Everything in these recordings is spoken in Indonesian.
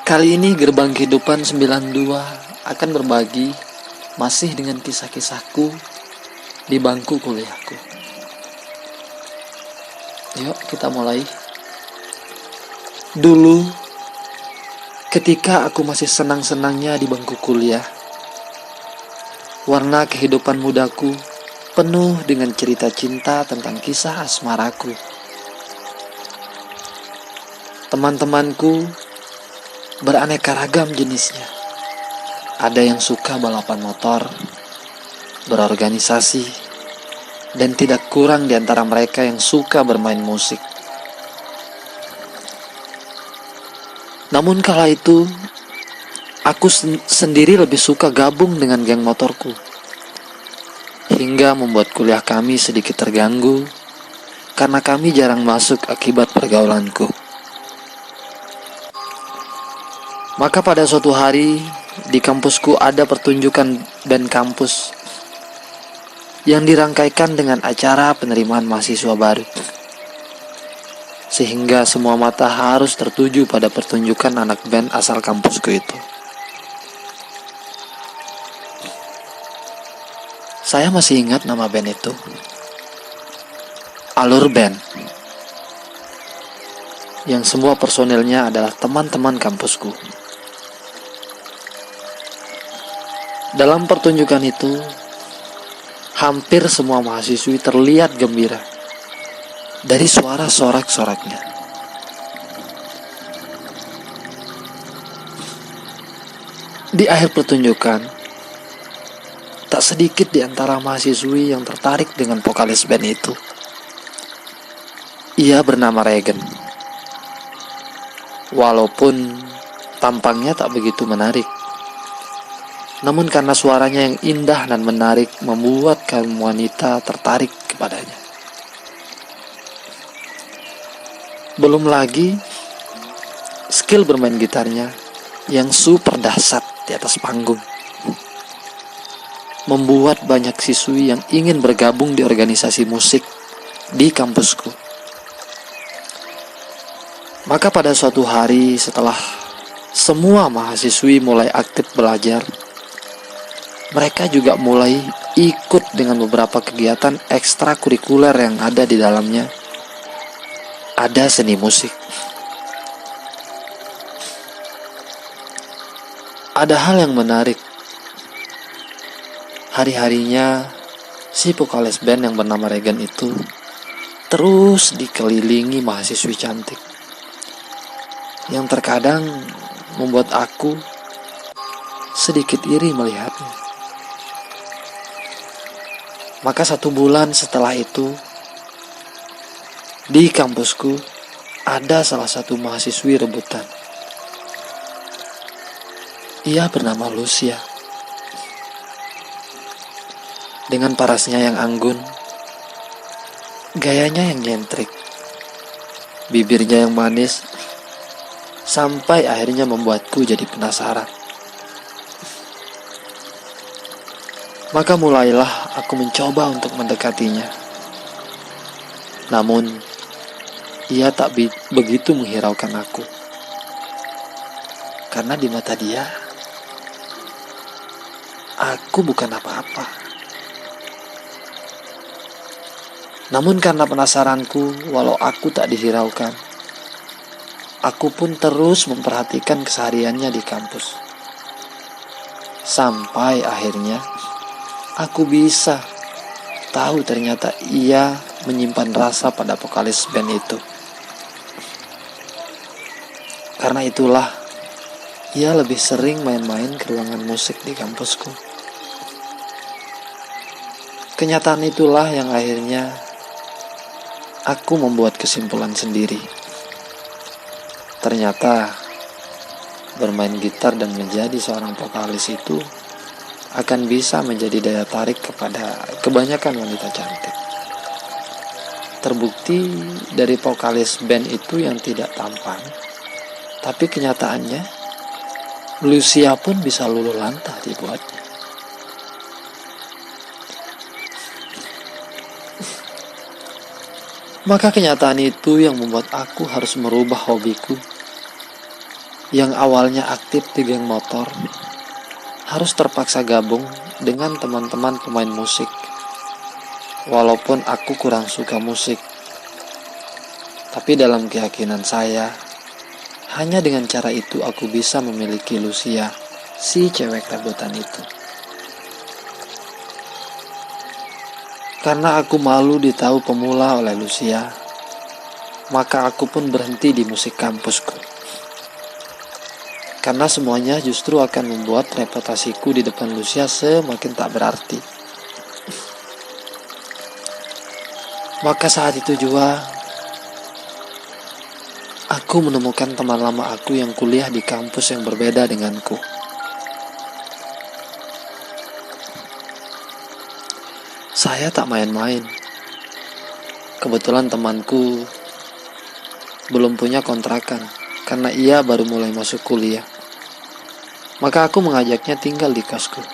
Kali ini Gerbang Kehidupan 92 akan berbagi masih dengan kisah-kisahku di bangku kuliahku. Yuk kita mulai. Dulu, ketika aku masih senang-senangnya di bangku kuliah, warna kehidupan mudaku penuh dengan cerita cinta tentang kisah asmaraku. Teman-temanku beraneka ragam jenisnya. Ada yang suka balapan motor, berorganisasi, dan tidak kurang di antara mereka yang suka bermain musik. Namun kala itu, aku sendiri lebih suka gabung dengan geng motorku, hingga membuat kuliah kami sedikit terganggu karena kami jarang masuk akibat pergaulanku. Maka pada suatu hari di kampusku ada pertunjukan band kampus yang dirangkaikan dengan acara penerimaan mahasiswa baru. Sehingga semua mata harus tertuju pada pertunjukan anak band asal kampusku itu. Saya masih ingat nama band itu. Alur Band. Yang semua personilnya adalah teman-teman kampusku. Dalam pertunjukan itu, hampir semua mahasiswi terlihat gembira dari suara sorak-soraknya. Di akhir pertunjukan, tak sedikit di antara mahasiswi yang tertarik dengan vokalis band itu. Ia bernama Regen. Walaupun tampangnya tak begitu menarik, namun karena suaranya yang indah dan menarik membuat kaum wanita tertarik kepadanya. Belum lagi skill bermain gitarnya yang super dahsyat di atas panggung membuat banyak siswi yang ingin bergabung di organisasi musik di kampusku. Maka pada suatu hari setelah semua mahasiswi mulai aktif belajar, mereka juga mulai ikut dengan beberapa kegiatan ekstrakurikuler yang ada di dalamnya. Ada seni musik. Ada hal yang menarik. Hari-harinya si vokalis band yang bernama Regen itu terus dikelilingi mahasiswi cantik, yang terkadang membuat aku sedikit iri melihatnya. Maka 1 bulan setelah itu, di kampusku ada salah satu mahasiswi rebutan. Ia bernama Lucia. Dengan parasnya yang anggun, gayanya yang nyentrik, bibirnya yang manis, sampai akhirnya membuatku jadi penasaran. Maka mulailah aku mencoba untuk mendekatinya. Namun, ia tak begitu menghiraukan aku. Karena di mata dia, aku bukan apa-apa. Namun karena penasaranku, walau aku tak dihiraukan, aku pun terus memperhatikan kesehariannya di kampus. Sampai akhirnya aku bisa tahu ternyata ia menyimpan rasa pada vokalis band itu. Karena itulah ia lebih sering main-main ke ruangan musik di kampusku. Kenyataan itulah yang akhirnya aku membuat kesimpulan sendiri. Ternyata bermain gitar dan menjadi seorang vokalis itu akan bisa menjadi daya tarik kepada kebanyakan wanita cantik. Terbukti dari vokalis band itu yang tidak tampan, tapi kenyataannya Lucia pun bisa luluh lantah dibuatnya. Maka kenyataan itu yang membuat aku harus merubah hobiku yang awalnya aktif di geng motor, harus terpaksa gabung dengan teman-teman pemain musik. Walaupun aku kurang suka musik, tapi dalam keyakinan saya, hanya dengan cara itu aku bisa memiliki Lucia, si cewek rebutan itu. Karena aku malu ditahu pemula oleh Lucia, maka aku pun berhenti di musik kampusku. Karena semuanya justru akan membuat reputasiku di depan Lucia semakin tak berarti. Maka saat itu juga, aku menemukan teman lama aku yang kuliah di kampus yang berbeda denganku. Saya tak main-main. Kebetulan temanku belum punya kontrakan karena ia baru mulai masuk kuliah. Maka aku mengajaknya tinggal di kosku.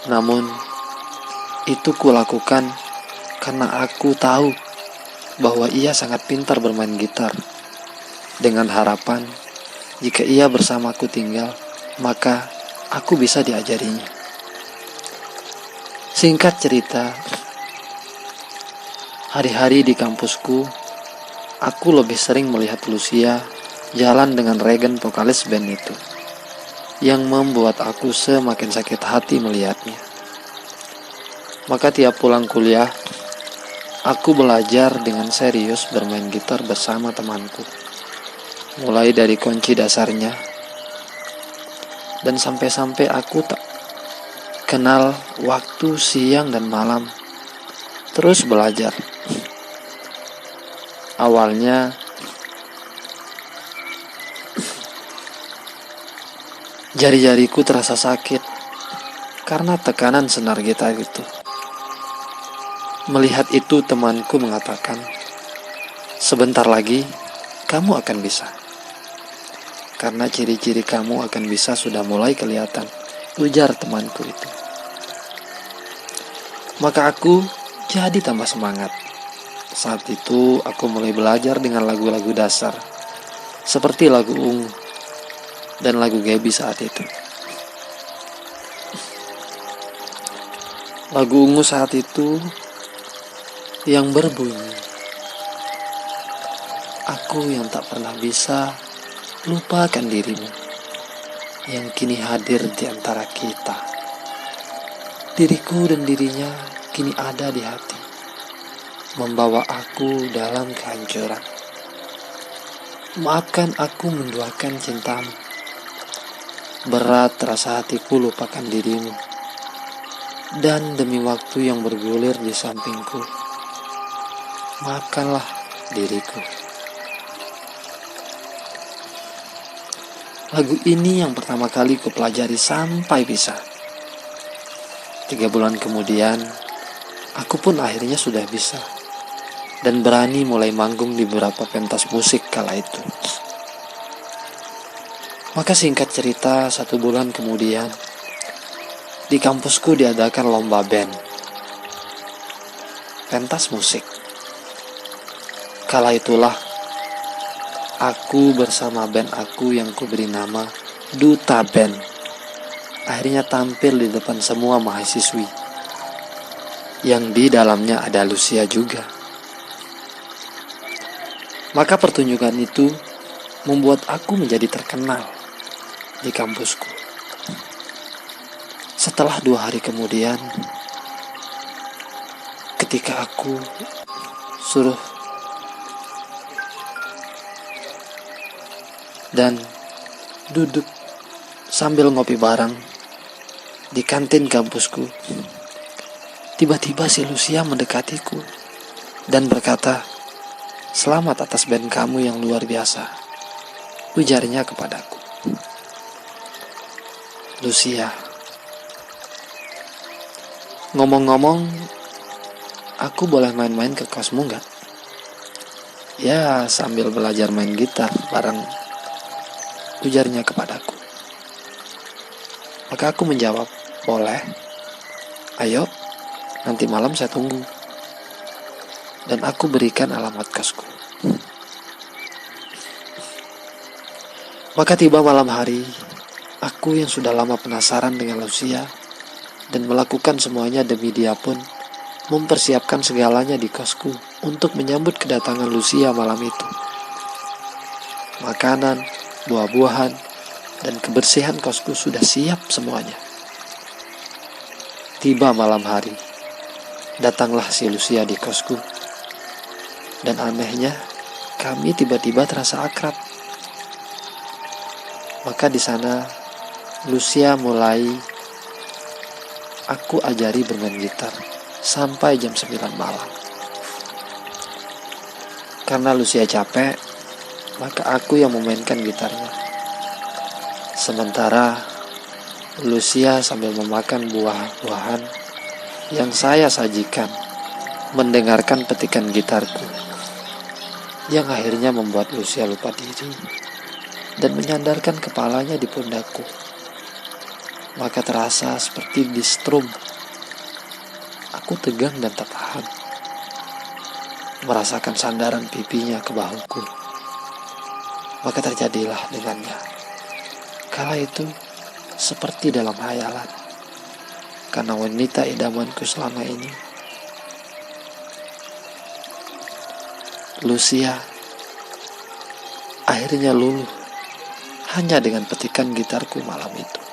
Namun, itu kulakukan karena aku tahu bahwa ia sangat pintar bermain gitar. Dengan harapan, jika ia bersamaku tinggal, maka aku bisa diajarinya. Singkat cerita, hari-hari di kampusku, aku lebih sering melihat Lucia jalan dengan Regan vokalis band itu, yang membuat aku semakin sakit hati melihatnya. Maka tiap pulang kuliah, aku belajar dengan serius bermain gitar bersama temanku, mulai dari kunci dasarnya, dan sampai-sampai aku tak kenal waktu siang dan malam, terus belajar. Awalnya jari-jariku terasa sakit karena tekanan senar gitar itu. Melihat itu temanku mengatakan, "Sebentar lagi kamu akan bisa. Karena ciri-ciri kamu akan bisa sudah mulai kelihatan," ujar temanku itu. Maka aku jadi tambah semangat. Saat itu aku mulai belajar dengan lagu-lagu dasar, seperti lagu Ungu dan lagu Gaby saat itu. Lagu Ungu saat itu yang berbunyi, "Aku yang tak pernah bisa lupakan dirimu, yang kini hadir di antara kita. Diriku dan dirinya kini ada di hati, membawa aku dalam kehancuran. Maafkan aku menduakan cintamu. Berat terasa hatiku lupakan dirimu. Dan demi waktu yang bergulir di sampingku, maafkanlah diriku." Lagu ini yang pertama kali kupelajari sampai bisa. 3 bulan kemudian, aku pun akhirnya sudah bisa dan berani mulai manggung di beberapa pentas musik kala itu. Maka singkat cerita, 1 bulan kemudian, di kampusku diadakan lomba band, pentas musik. Kala itulah, aku bersama band aku yang kuberi nama Duta Band akhirnya tampil di depan semua mahasiswi, yang di dalamnya ada Lucia juga. Maka pertunjukan itu membuat aku menjadi terkenal di kampusku. Setelah 2 hari kemudian, ketika aku suruh dan duduk sambil ngopi bareng di kantin kampusku, tiba-tiba si Lucia mendekatiku dan berkata, "Selamat atas band kamu yang luar biasa," ujarnya kepadaku. "Lucia, ngomong-ngomong, aku boleh main-main ke kosmu gak?" "Ya, sambil belajar main gitar bareng," ujarnya kepadaku. Maka aku menjawab, "Boleh. Ayo, nanti malam saya tunggu." dan aku berikan alamat kosku. Maka tiba malam hari, aku yang sudah lama penasaran dengan Lucia dan melakukan semuanya demi dia pun mempersiapkan segalanya di kosku untuk menyambut kedatangan Lucia malam itu. Makanan, buah-buahan, dan kebersihan kosku sudah siap semuanya. Tiba malam hari, datanglah si Lucia di kosku. Dan anehnya, kami tiba-tiba terasa akrab. Maka di sana, Lucia mulai aku ajari bermain gitar sampai jam 9 malam. Karena Lucia capek, maka aku yang memainkan gitarnya. Sementara Lucia sambil memakan buah-buahan yang saya sajikan, mendengarkan petikan gitarku, yang akhirnya membuat Lucia lupa diri dan menyandarkan kepalanya di pundakku. Maka terasa seperti di strum. Aku tegang dan tertahan, merasakan sandaran pipinya ke bahuku. Maka terjadilah dengannya. Kala itu seperti dalam hayalan, karena wanita idamanku selama ini, Lucia, akhirnya luluh hanya dengan petikan gitarku malam itu.